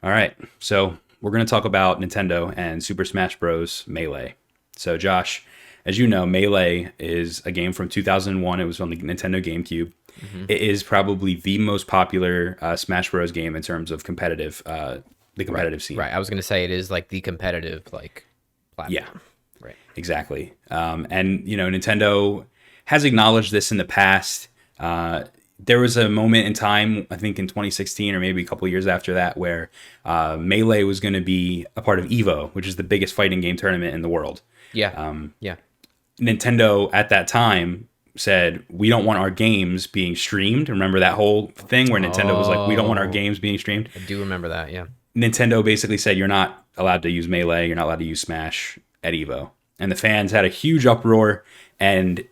All right. So we're going to talk about Nintendo and Super Smash Bros. Melee. So, Josh, as you know, Melee is a game from 2001. It was on the Nintendo GameCube. Hmm. It is probably the most popular Smash Bros. Game in terms of the Right, competitive scene. right. I was gonna say it is like the competitive Yeah, platform. Right. exactly. And, Nintendo has acknowledged this in the past. There was a moment in time, I think in 2016 or maybe a couple years after that, where Melee was going to be a part of EVO, which is the biggest fighting game tournament in the world. Yeah. Yeah. Nintendo at that time said, we don't want our games being streamed. Remember that whole thing where Nintendo was like, we don't want our Oh, games being streamed? I do remember that. Yeah. Nintendo basically said, you're not allowed to use Melee, you're not allowed to use Smash at EVO. And the fans had a huge uproar, and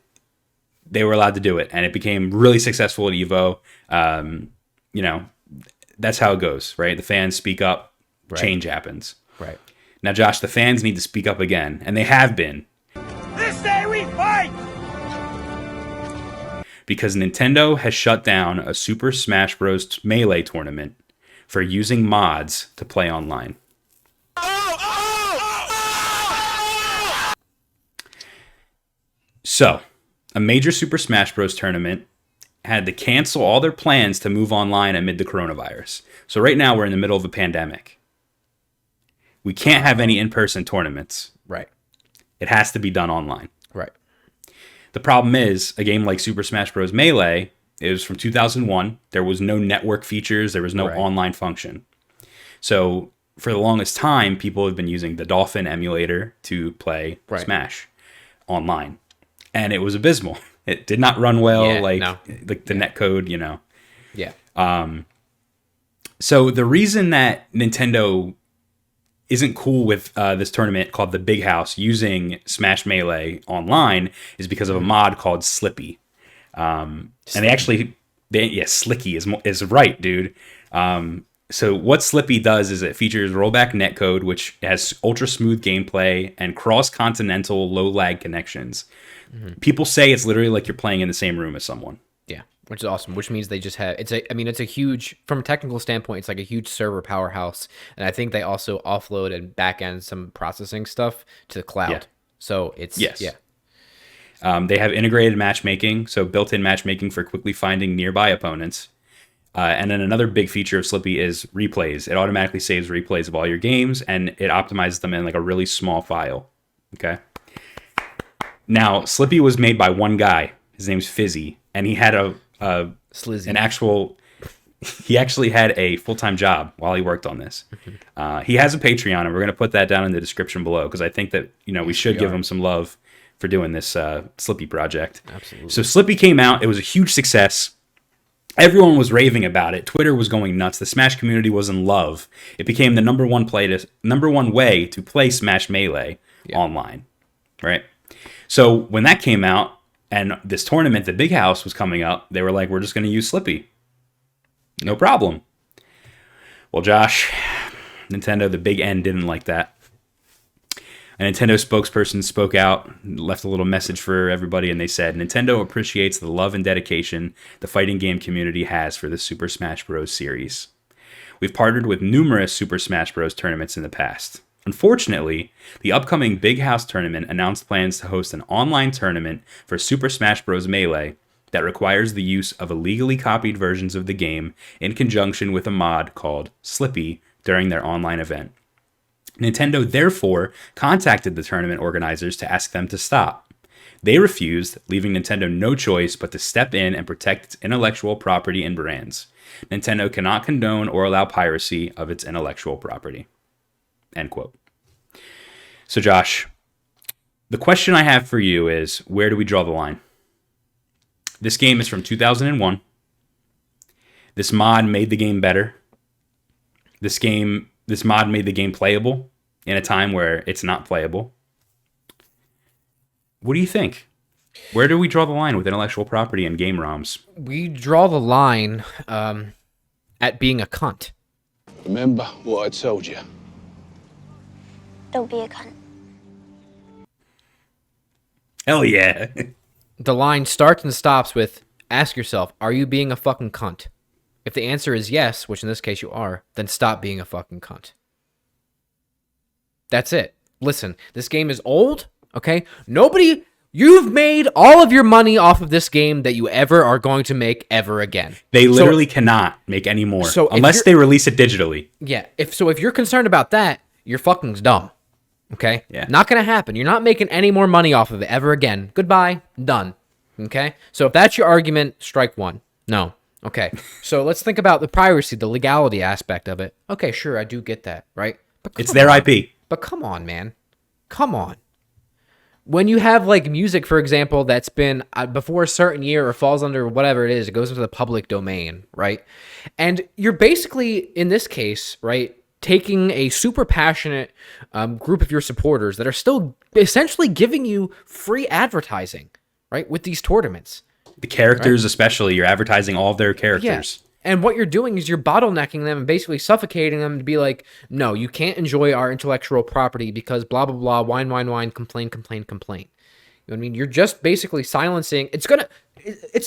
they were allowed to do it. And it became really successful at EVO. You know, that's how it goes, right? The fans speak up, Right. change happens. Right. Now, Josh, the fans need to speak up again, and they have been, This day we fight! because Nintendo has shut down a Super Smash Bros. Melee tournament for using mods to play online. So, a major Super Smash Bros. Tournament had to cancel all their plans to move online amid the coronavirus. So, right now, we're in the middle of a pandemic. We can't have any in person tournaments. Right. It has to be done online. Right. The problem is, a game like Super Smash Bros. Melee, it was from 2001. There was no network features, there was no Right. online function. So, for the longest time, people have been using the Dolphin emulator to play Right. Smash online. And it was abysmal. It did not run well, Yeah, like no. the netcode. Yeah. So, the reason that Nintendo isn't cool with this tournament called the Big House using Smash Melee online is because of a mod called Slippy. And Slicky is right, dude. So what Slippy does is it features rollback netcode, which has ultra smooth gameplay and cross-continental low lag connections. People say it's literally like you're playing in the same room as someone. Yeah, which is awesome. Which means they just have it's a huge, from a technical standpoint, it's like a huge server powerhouse, and I think they also offload and back end some processing stuff to the cloud. Yeah. So it's Yes. yeah, They have integrated matchmaking, so built-in matchmaking for quickly finding nearby opponents. And then another big feature of Slippy is replays. It automatically saves replays of all your games, and it optimizes them in like a really small file. Okay. Now, Slippy was made by one guy. His name's Fizzy, and he had slizzy. he actually had a full-time job while he worked on this. He has a Patreon, and we're going to put that down in the description below because I think that we should give him some love for doing this Slippy project. Absolutely. So Slippy came out. It was a huge success. Everyone was raving about it. Twitter was going nuts. The Smash community was in love. It became the number one way to play Smash Melee online, right? So when that came out and this tournament, the Big House, was coming up, they were like, we're just going to use Slippy. No problem. Well, Josh, Nintendo, the big N, didn't like that. A Nintendo spokesperson spoke out, left a little message for everybody, and they said, Nintendo appreciates the love and dedication the fighting game community has for the Super Smash Bros. Series. We've partnered with numerous Super Smash Bros. Tournaments in the past. Unfortunately, the upcoming Big House tournament announced plans to host an online tournament for Super Smash Bros. Melee that requires the use of illegally copied versions of the game in conjunction with a mod called Slippy during their online event. Nintendo therefore contacted the tournament organizers to ask them to stop. They refused, leaving Nintendo no choice but to step in and protect its intellectual property and brands. Nintendo cannot condone or allow piracy of its intellectual property. End quote. So, Josh, the question I have for you is, where do we draw the line? This game is from 2001. This mod made the game better. This mod made the game playable in a time where it's not playable. What do you think? Where do we draw the line with intellectual property and game ROMs? We draw the line at being a cunt. Remember what I told you. Don't be a cunt. Hell yeah. The line starts and stops with, ask yourself, are you being a fucking cunt? If the answer is yes, which in this case you are, then stop being a fucking cunt. That's it. Listen, this game is old, okay? You've made all of your money off of this game that you ever are going to make ever again. They literally cannot make any more unless they release it digitally. Yeah. If you're concerned about that, you're fucking dumb. Okay? Yeah. Not going to happen. You're not making any more money off of it ever again. Goodbye. Done. Okay? So if that's your argument, strike one. No. Okay. So let's think about the piracy, the legality aspect of it. Okay, sure, I do get that, right? But it's their IP. But come on, man. Come on. When you have like music, for example, that's been before a certain year or falls under whatever it is, it goes into the public domain, right? And you're basically, in this case, right, taking a super passionate group of your supporters that are still essentially giving you free advertising, right, with these tournaments. The characters, especially, you're advertising all of their characters. Yeah. And what you're doing is you're bottlenecking them and basically suffocating them to be like, no, you can't enjoy our intellectual property because blah, blah, blah, whine, complain. You know what I mean? You're just basically silencing. It's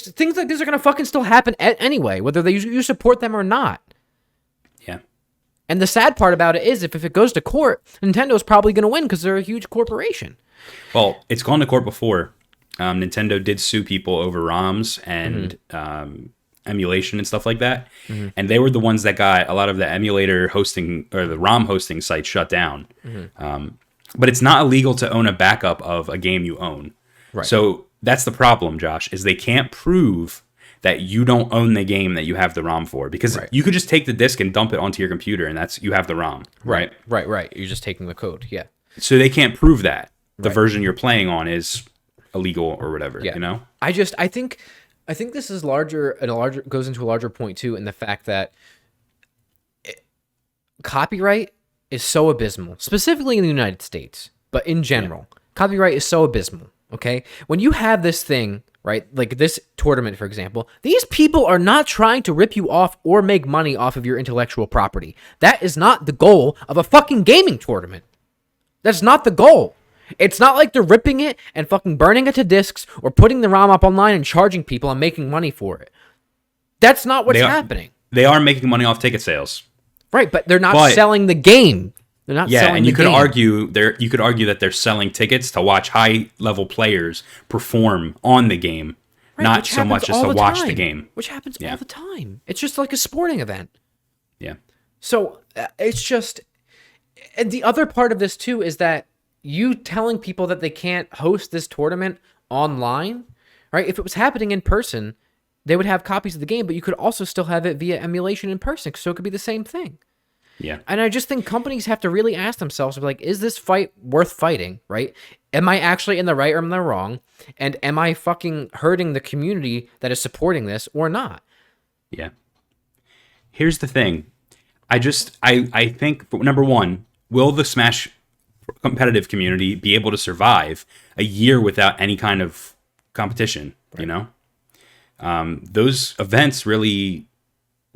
things like this are going to fucking still happen anyway, whether you support them or not. Yeah. And the sad part about it is if it goes to court, Nintendo's probably going to win because they're a huge corporation. Well, it's gone to court before. Nintendo did sue people over ROMs and emulation and stuff like that. And they were the ones that got a lot of the emulator hosting or the ROM hosting sites shut down. But it's not illegal to own a backup of a game you own. Right. So that's the problem, Josh, is they can't prove that you don't own the game that you have the ROM for, because you could just take the disc and dump it onto your computer and you have the ROM. Right. You're just taking the code. Yeah. So they can't prove that the version you're playing on is illegal or whatever, you know? I think this is goes into a larger point too, in the fact that copyright is so abysmal, specifically in the United States, but in general, copyright is so abysmal. Okay, when you have this thing, right, like this tournament, for example, these people are not trying to rip you off or make money off of your intellectual property. That is not the goal of a fucking gaming tournament. That's not the goal. It's not like they're ripping it and fucking burning it to discs or putting the ROM up online and charging people and making money for it. That's not what's happening. They are making money off ticket sales. Right, but they're not selling the game. They're not selling and the you could game. you could argue that they're selling tickets to watch high-level players perform on the game, not so much as to watch the game. Which happens all the time. It's just like a sporting event. Yeah. So it's just, and the other part of this too is that you telling people that they can't host this tournament online, right? If it was happening in person, they would have copies of the game, but you could also still have it via emulation in person, so it could be the same thing. Yeah. And I just think companies have to really ask themselves, like, is this fight worth fighting, right? Am I actually in the right or am I wrong? And am I fucking hurting the community that is supporting this or not? Yeah. Here's the thing. I think, number one, will the Smash competitive community be able to survive a year without any kind of competition, you know? Those events really,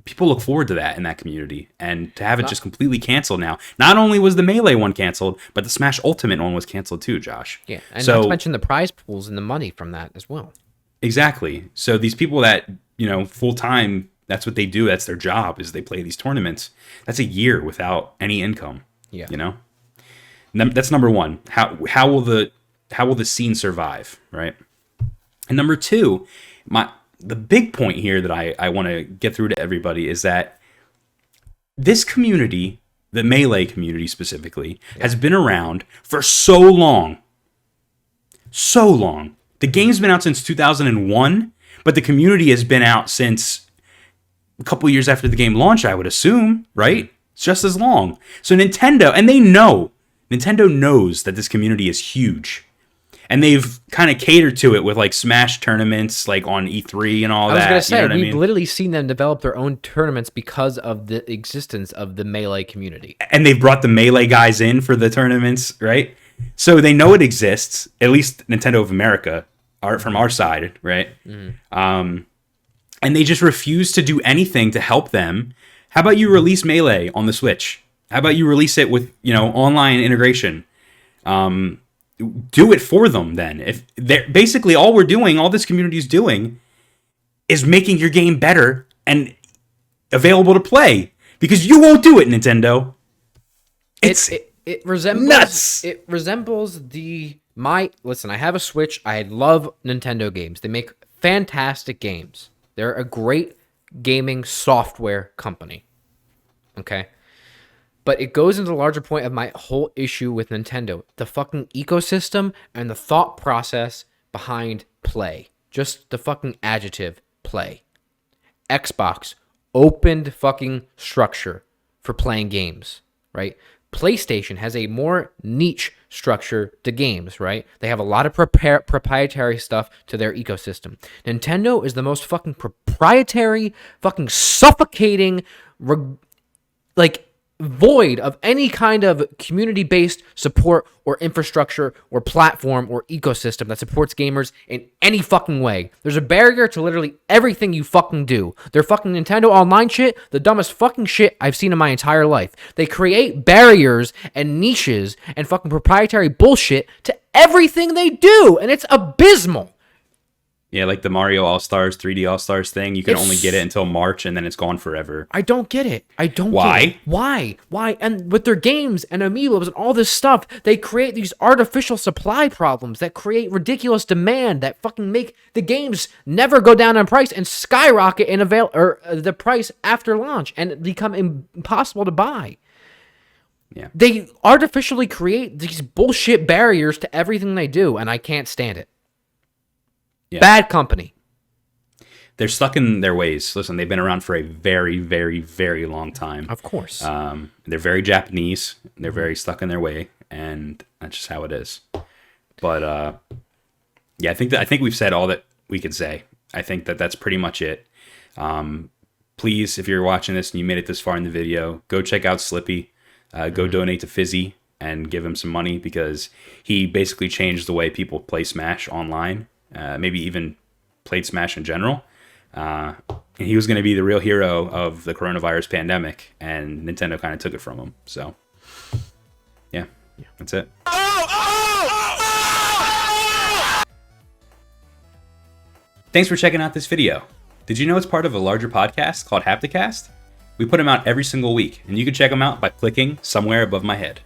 people look forward to that in that community, and to have it just completely canceled now. Not only was the Melee one canceled, but the Smash Ultimate one was canceled too, Josh. Yeah, and not to mention the prize pools and the money from that as well. Exactly. So these people that, full time, that's what they do, that's their job, is they play these tournaments. That's a year without any income. Yeah. That's number one. How will the scene survive, right? And number two, the big point here that I want to get through to everybody is that this community, the Melee community specifically, has been around for so long. So long. The game's been out since 2001, but the community has been out since a couple years after the game launched, I would assume, right? It's just as long. So Nintendo knows that this community is huge. And they've kind of catered to it with like Smash tournaments, like on E3 and all that. I was going to say, we've literally seen them develop their own tournaments because of the existence of the Melee community. And they've brought the Melee guys in for the tournaments, right? So they know it exists, at least Nintendo of America, from our side, right? Mm-hmm. And they just refuse to do anything to help them. How about you release Melee on the Switch? How about you release it with, online integration? Do it for them then. If they're basically all this community is doing is making your game better and available to play because you won't do it, Nintendo. It resembles nuts. It resembles listen, I have a Switch. I love Nintendo games. They make fantastic games. They're a great gaming software company. Okay? But it goes into the larger point of my whole issue with Nintendo. The fucking ecosystem and the thought process behind play. Just the fucking adjective, play. Xbox, opened fucking structure for playing games, right? PlayStation has a more niche structure to games, right? They have a lot of proprietary stuff to their ecosystem. Nintendo is the most fucking proprietary, fucking suffocating, void of any kind of community-based support or infrastructure or platform or ecosystem that supports gamers in any fucking way. There's a barrier to literally everything you fucking do. Their fucking Nintendo Online shit, the dumbest fucking shit I've seen in my entire life. They create barriers and niches and fucking proprietary bullshit to everything they do, and it's abysmal. Yeah, like the Mario All-Stars, 3D All-Stars thing. You can only get it until March, and then it's gone forever. I don't get it. Why? Get it. Why? And with their games and amiibos and all this stuff, they create these artificial supply problems that create ridiculous demand that fucking make the games never go down in price and skyrocket in the price after launch and become impossible to buy. Yeah. They artificially create these bullshit barriers to everything they do, and I can't stand it. Yeah. Bad company. They're stuck in their ways. Listen, they've been around for a very, very, very long time. Of course. They're very Japanese. They're very stuck in their way, and that's just how it is. But yeah, I think we've said all that we could say. I think that's pretty much it. Please, if you're watching this and you made it this far in the video, go check out Slippy. Go donate to Fizzy and give him some money because he basically changed the way people play Smash online. Maybe even played Smash in general. And he was going to be the real hero of the coronavirus pandemic, and Nintendo kind of took it from him. So, yeah, that's it. Thanks for checking out this video. Did you know it's part of a larger podcast called Haptic? We put them out every single week, and you can check them out by clicking somewhere above my head.